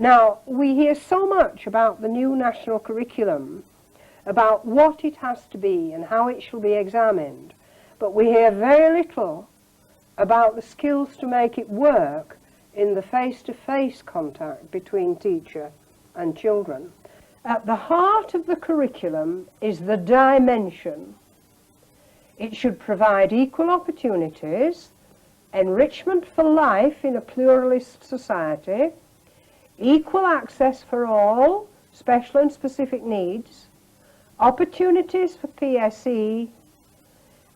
Now, we hear so much about the new national curriculum, about what it has to be and how it shall be examined, but we hear very little about the skills to make it work in the face-to-face contact between teacher and children. At the heart of the curriculum is the dimension. It should provide equal opportunities, enrichment for life in a pluralist society, equal access for all, special and specific needs, opportunities for PSE,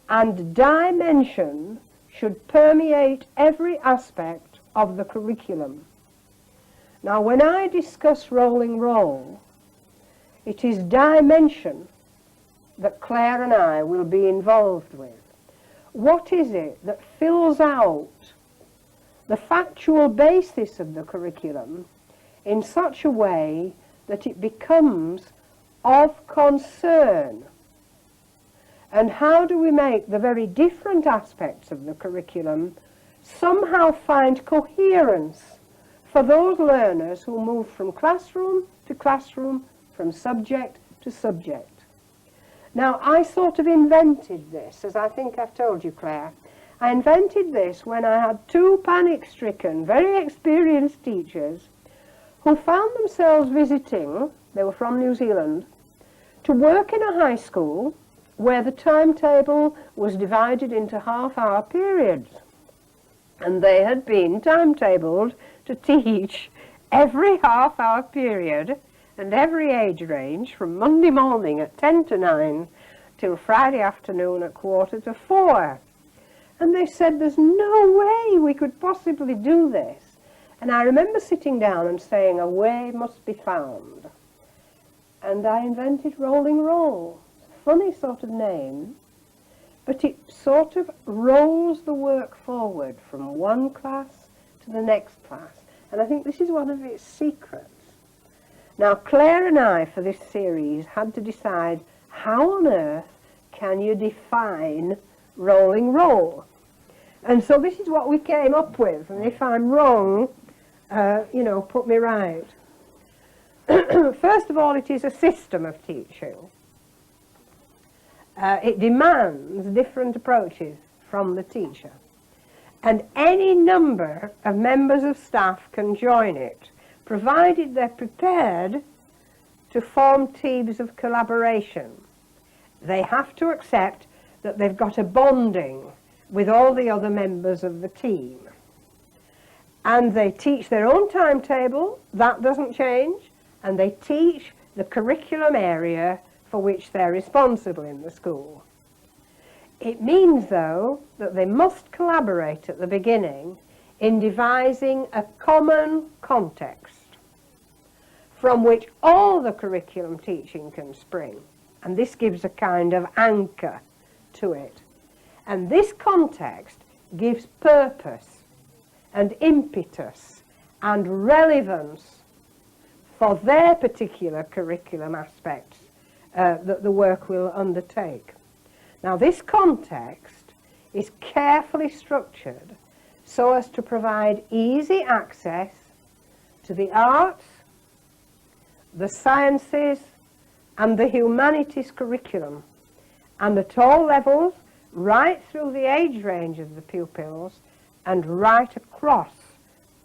and dimension should permeate every aspect of the curriculum. Now, when I discuss rolling roll, it is dimension that Claire and I will be involved with. What is it that fills out the factual basis of the curriculum in such a way that it becomes of concern? And how do we make the very different aspects of the curriculum somehow find coherence for those learners who move from classroom to classroom, from subject to subject? Now, I sort of invented this, as I think I've told you, Claire. I invented this when I had two panic-stricken, very experienced teachers who found themselves visiting, they were from New Zealand, to work in a high school where the timetable was divided into half-hour periods. And they had been timetabled to teach every half-hour period and every age range from Monday morning at 10 to 9 till Friday afternoon at 3:45. And they said, there's no way we could possibly do this. And I remember sitting down and saying, a way must be found. And I invented rolling roll. It's a funny sort of name, but it sort of rolls the work forward from one class to the next class. And I think this is one of its secrets. Now, Claire and I, for this series, had to decide how on earth can you define rolling roll? And so this is what we came up with. And if I'm wrong, put me right. First of all, it is a system of teaching. It demands different approaches from the teacher. And any number of members of staff can join it, provided they're prepared to form teams of collaboration. They have to accept that they've got a bonding with all the other members of the team. And they teach their own timetable, that doesn't change, and they teach the curriculum area for which they're responsible in the school. It means, though, that they must collaborate at the beginning in devising a common context from which all the curriculum teaching can spring. And this gives a kind of anchor to it. And this context gives purpose and impetus and relevance for their particular curriculum aspects that the work will undertake. Now, this context is carefully structured so as to provide easy access to the arts, the sciences, and the humanities curriculum, and at all levels, right through the age range of the pupils and right across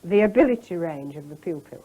the ability range of the pupils.